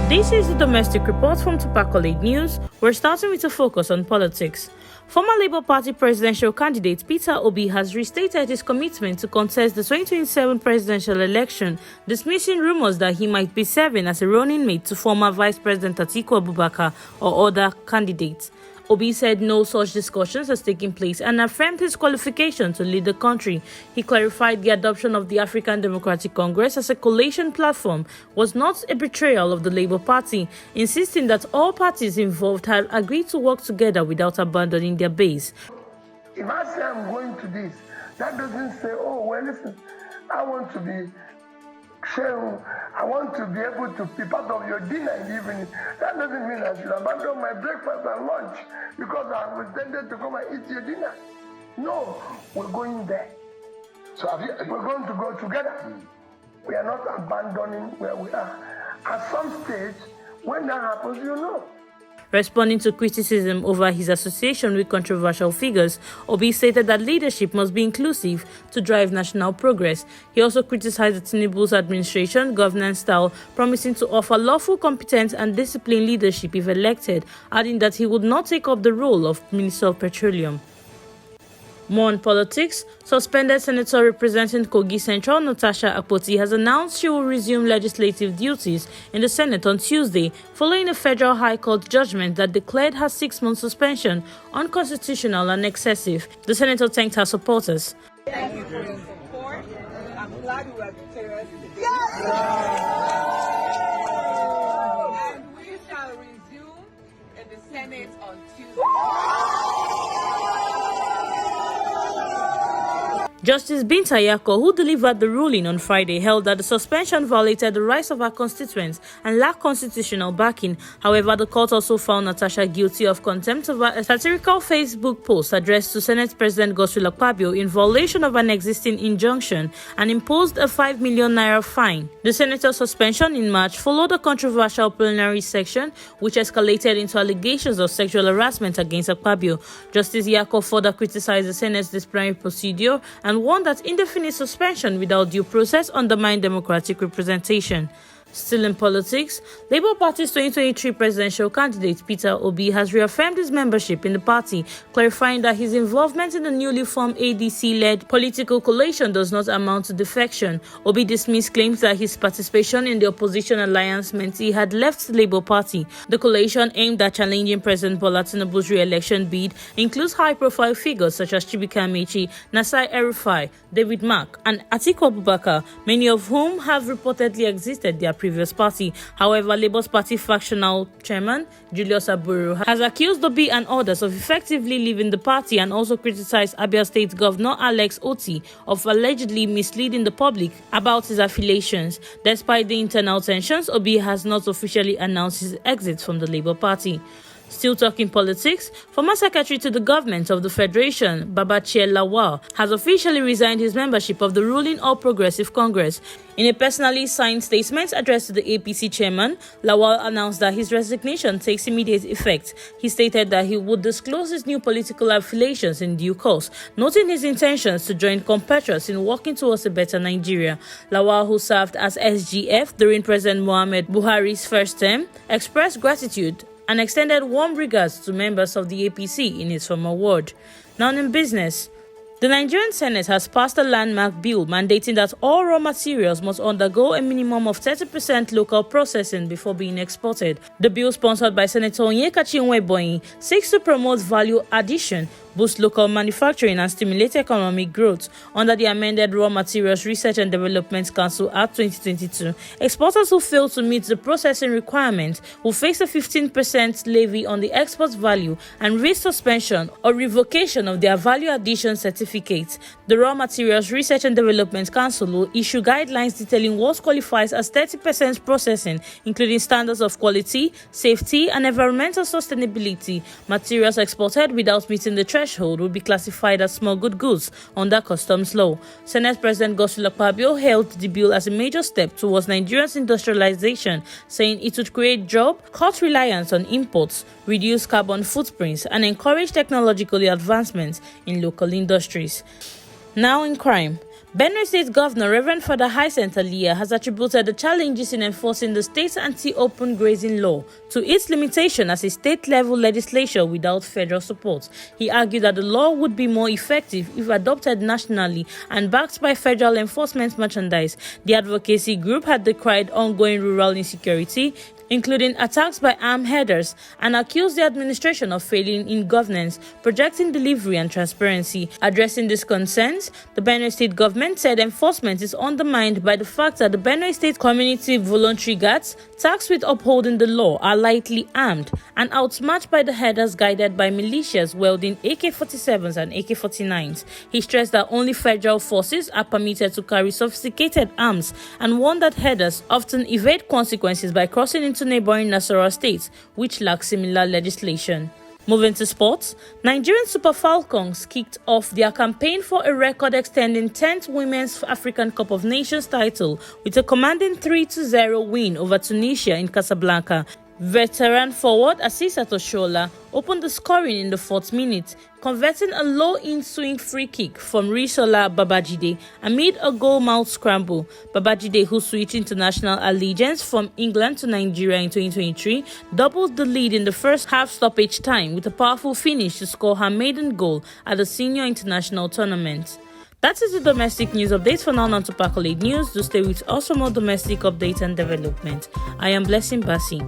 This is the domestic report from Tupac News. We're starting with a focus on politics. Former Labour Party presidential candidate Peter Obi has restated his commitment to contest the 2027 presidential election, dismissing rumours that he might be serving as a running mate to former Vice President Atiku Abubakar or other candidates. Obi said no such discussions has taken place and affirmed his qualification to lead the country. He clarified the adoption of the African Democratic Congress as a coalition platform was not a betrayal of the Labour Party, insisting that all parties involved had agreed to work together without abandoning their base. If I say I'm going to this, that doesn't say, oh, well, listen, I want to be sharing, I want to be able to be part of your dinner in the evening. That doesn't mean I should abandon my breakfast and lunch because I was intended to come and eat your dinner. No, we're going there. So we're going to go together. We are not abandoning where we are. At some stage, when that happens, you know. Responding to criticism over his association with controversial figures, Obi stated that leadership must be inclusive to drive national progress. He also criticized Tinubu's administration governance style, promising to offer lawful, competent and disciplined leadership if elected, adding that he would not take up the role of Minister of Petroleum. More on politics. Suspended Senator representing Kogi Central Natasha Akpoti has announced she will resume legislative duties in the Senate on Tuesday, following a federal high court judgment that declared her 6-month suspension unconstitutional and excessive. The senator thanked her supporters. Thank you for your support. I'm glad we were victorious today. And we shall resume in the Senate on Tuesday. Justice Binta Yako, who delivered the ruling on Friday, held that the suspension violated the rights of her constituents and lacked constitutional backing. However, the court also found Natasha guilty of contempt over a satirical Facebook post addressed to Senate President Godswill Akpabio in violation of an existing injunction and imposed a 5 million naira fine. The senator's suspension in March followed a controversial plenary section which escalated into allegations of sexual harassment against Akpabio. Justice Yako further criticized the Senate's disciplinary procedure and warned that indefinite suspension without due process undermined democratic representation. Still in politics, Labour Party's 2023 presidential candidate Peter Obi has reaffirmed his membership in the party, clarifying that his involvement in the newly formed ADC-led political coalition does not amount to defection. Obi dismissed claims that his participation in the opposition alliance meant he had left the Labour Party. The coalition, aimed at challenging President Bola Tinubu's re-election bid, includes high-profile figures such as Chibuike Amechi, Nasir El-Rufai, David Mark, and Atiku Abubakar, many of whom have reportedly exited their previous party. However, Labour's party factional chairman, Julius Aburu, has accused Obi and others of effectively leaving the party and also criticized Abia State Governor Alex Oti of allegedly misleading the public about his affiliations. Despite the internal tensions, Obi has not officially announced his exit from the Labour Party. Still talking politics, former secretary to the government of the Federation, Babachir Lawal, has officially resigned his membership of the ruling All Progressive Congress. In a personally signed statement addressed to the APC chairman, Lawal announced that his resignation takes immediate effect. He stated that he would disclose his new political affiliations in due course, noting his intentions to join compatriots in working towards a better Nigeria. Lawal, who served as SGF during President Muhammadu Buhari's first term, expressed gratitude and extended warm regards to members of the APC in his former ward. Now in business, the Nigerian Senate has passed a landmark bill mandating that all raw materials must undergo a minimum of 30% local processing before being exported. The bill, sponsored by Senator Onyekachi Nweboyi, seeks to promote value addition, boost local manufacturing and stimulate economic growth. Under the amended Raw Materials Research and Development Council Act 2022, exporters who fail to meet the processing requirement will face a 15% levy on the export value and risk suspension or revocation of their value addition certificate. The Raw Materials Research and Development Council will issue guidelines detailing what qualifies as 30% processing, including standards of quality, safety, and environmental sustainability. Materials exported without meeting the threshold will be classified as small goods under customs law. Senate President Godswill Akpabio hailed the bill as a major step towards Nigeria's industrialization, saying it would create jobs, cut reliance on imports, reduce carbon footprints, and encourage technological advancements in local industries. Now in crime. Benue State Governor Reverend Father Hyacinth Aliyah has attributed the challenges in enforcing the state's anti-open grazing law to its limitation as a state-level legislation without federal support. He argued that the law would be more effective if adopted nationally and backed by federal enforcement merchandise. The advocacy group had decried ongoing rural insecurity, including attacks by armed herders, and accused the administration of failing in governance, projecting delivery and transparency. Addressing these concerns, the Benue State government said enforcement is undermined by the fact that the Benue State Community Voluntary Guards, tasked with upholding the law, are lightly armed and outmatched by the herders guided by militias wielding AK-47s and AK-49s. He stressed that only federal forces are permitted to carry sophisticated arms and warned that herders often evade consequences by crossing into neighboring Nasarawa states, which lack similar legislation. Moving to sports, Nigerian Super Falcons kicked off their campaign for a record-extending 10th Women's African Cup of Nations title with a commanding 3-0 win over Tunisia in Casablanca. Veteran forward Asisat Oshola opened the scoring in the 4th minute, converting a low-in swing free kick from Risola Babajide amid a goal-mouth scramble. Babajide, who switched international allegiance from England to Nigeria in 2023, doubled the lead in the first half stoppage time with a powerful finish to score her maiden goal at the senior international tournament. That is the domestic news updates for now. On to Percolate News. Do stay with us for more domestic updates and development. I am Blessing Bassi.